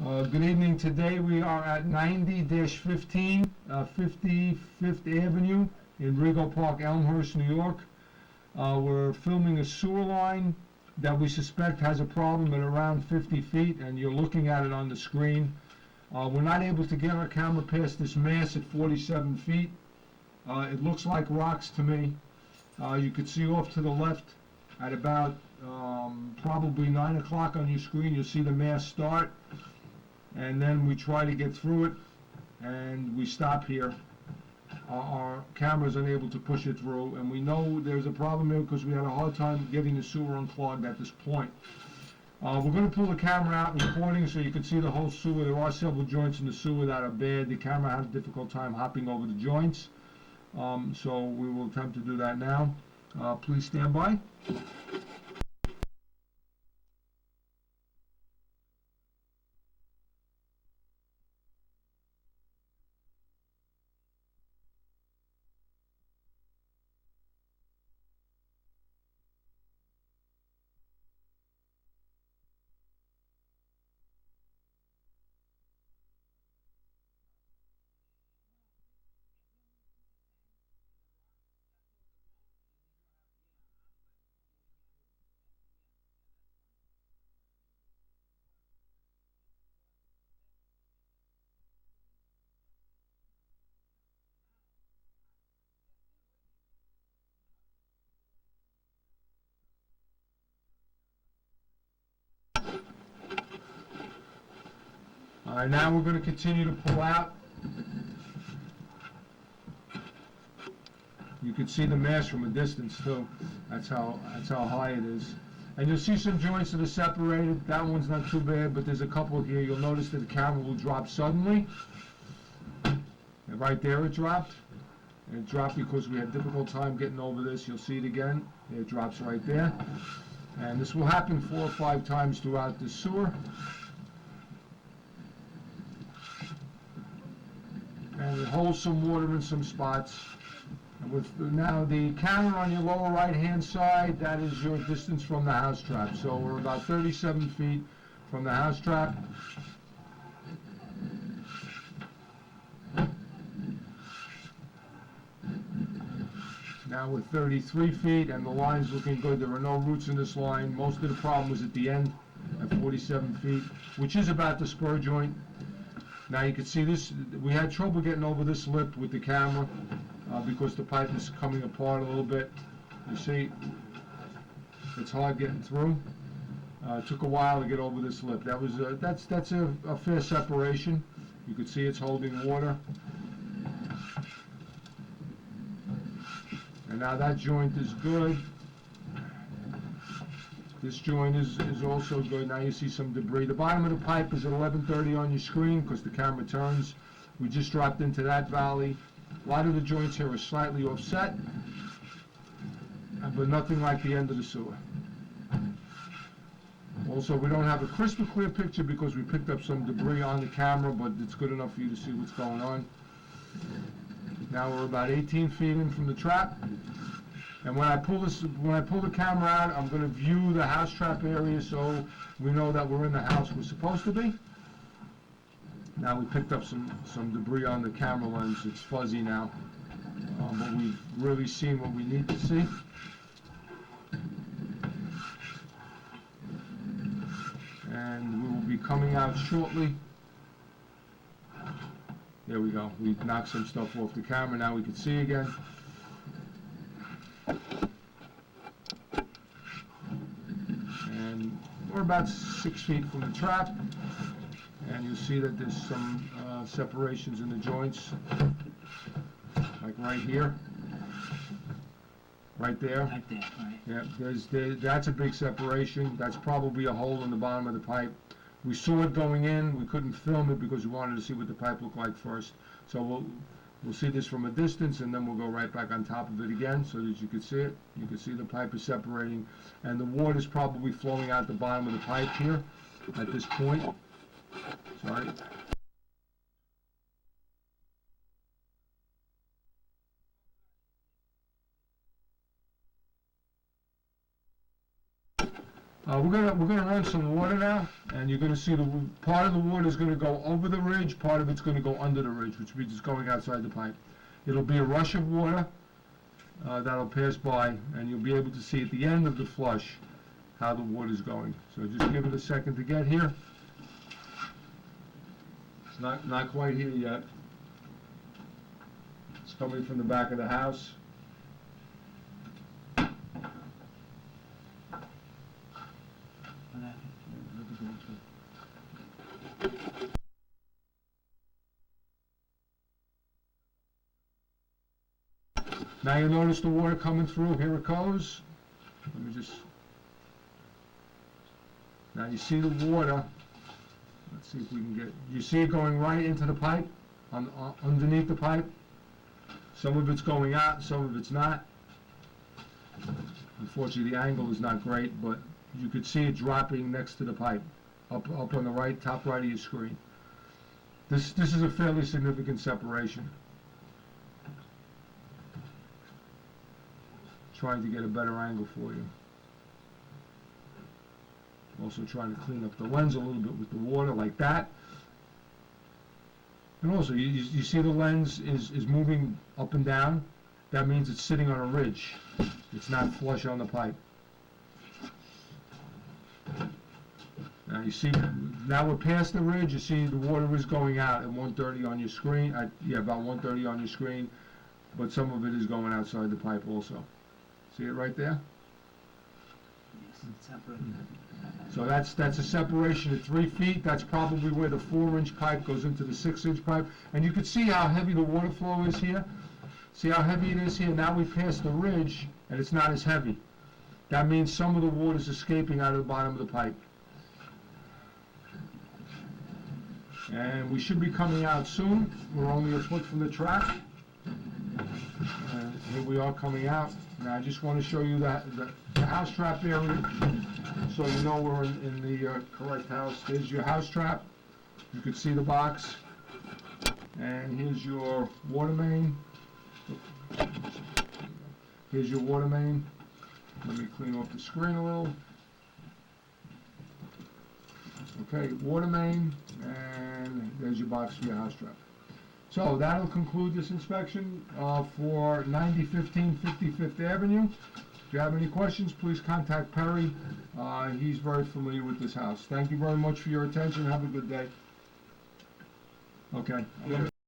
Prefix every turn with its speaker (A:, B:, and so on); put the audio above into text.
A: Good evening. Today we are at 90-15 55th Avenue in Rego Park, Elmhurst, New York. We're filming a sewer line that we suspect has a problem at around 50 feet, and you're looking at it on the screen. We're not able to get our camera past this mass at 47 feet. It looks like rocks to me. You could see off to the left at about probably 9 o'clock on your screen, you'll see the mass start. And then we try to get through it, and we stop here. Our camera's unable to push it through, and we know there's a problem here because we had a hard time getting the sewer unclogged at this point. We're going to pull the camera out and recording so you can see the whole sewer. There are several joints in the sewer that are bad. The camera has a difficult time hopping over the joints, so we will attempt to do that now. Please stand by. Alright, now we're going to continue to pull out. You can see the mass from a distance too. That's how high it is. And you'll see some joints that are separated. That one's not too bad, but there's a couple here. You'll notice that the camera will drop suddenly. And right there it dropped. And it dropped because we had a difficult time getting over this. You'll see it again. It drops right there. And this will happen 4 or 5 times throughout the sewer. And it holds some water in some spots. And with now the camera on your lower right hand side, that is your distance from the house trap. So we're about 37 feet from the house trap. Now we're 33 feet and the line's looking good. There are no roots in this line. Most of the problem was at the end at 47 feet, which is about the spur joint. Now you can see this, we had trouble getting over this lip with the camera because the pipe is coming apart a little bit. You see, it's hard getting through. It took a while to get over this lip. That was that's a fair separation. You can see it's holding water. And now that joint is good. This joint is also good. Now you see some debris. The bottom of the pipe is at 11:30 on your screen because the camera turns. We just dropped into that valley. A lot of the joints here are slightly offset, but nothing like the end of the sewer. Also, we don't have a crystal clear picture because we picked up some debris on the camera, but it's good enough for you to see what's going on. Now we're about 18 feet in from the trap. And when I pull the camera out, I'm going to view the house trap area so we know that we're in the house we're supposed to be. Now we picked up some debris on the camera lens. It's fuzzy now, but we've really seen what we need to see. And we will be coming out shortly. There we go. We knocked some stuff off the camera. Now we can see again. And we're about 6 feet from the trap, and you'll see that there's some separations in the joints, like right here, right there.
B: Right there, right.
A: Yeah, that's a big separation. That's probably a hole in the bottom of the pipe. We saw it going in. We couldn't film it because we wanted to see what the pipe looked like first. So we'll see this from a distance, and then we'll go right back on top of it again so that you can see it. You can see the pipe is separating, and the water is probably flowing out the bottom of the pipe here at this point. Sorry. We're gonna run some water now, and you're gonna see part of the water is gonna go over the ridge, part of it's gonna go under the ridge, which means it's going outside the pipe. It'll be a rush of water that'll pass by, and you'll be able to see at the end of the flush how the water's going. So just give it a second to get here. It's not quite here yet. It's coming from the back of the house. Now you'll notice the water coming through. Here it goes. Let me just... Now you see the water. Let's see if we can get... You see it going right into the pipe? Underneath the pipe? Some of it's going out, some of it's not. Unfortunately, the angle is not great, but you could see it dropping next to the pipe, up on the right, top right of your screen. This is a fairly significant separation. Trying to get a better angle for you. Also trying to clean up the lens a little bit with the water like that. And also, you see the lens is moving up and down. That means it's sitting on a ridge. It's not flush on the pipe. Now you see, now we're past the ridge. You see the water is going out at 130 on your screen. About 130 on your screen, but some of it is going outside the pipe also. See it right there?
B: Yes, it's separated.
A: So that's a separation of 3 feet. That's probably where the 4-inch pipe goes into the 6-inch pipe. And you can see how heavy the water flow is here. See how heavy it is here? Now we pass the ridge, and it's not as heavy. That means some of the water is escaping out of the bottom of the pipe. And we should be coming out soon. We're only a foot from the track. And here we are coming out. Now I just want to show you the house trap area, so you know we're in the correct house. There's your house trap. You can see the box. And here's your water main. Here's your water main. Let me clean off the screen a little. Okay, water main, and there's your box for your house trap. So that'll conclude this inspection for 9015 55th Avenue. If you have any questions, please contact Perry. He's very familiar with this house. Thank you very much for your attention. Have a good day. Okay.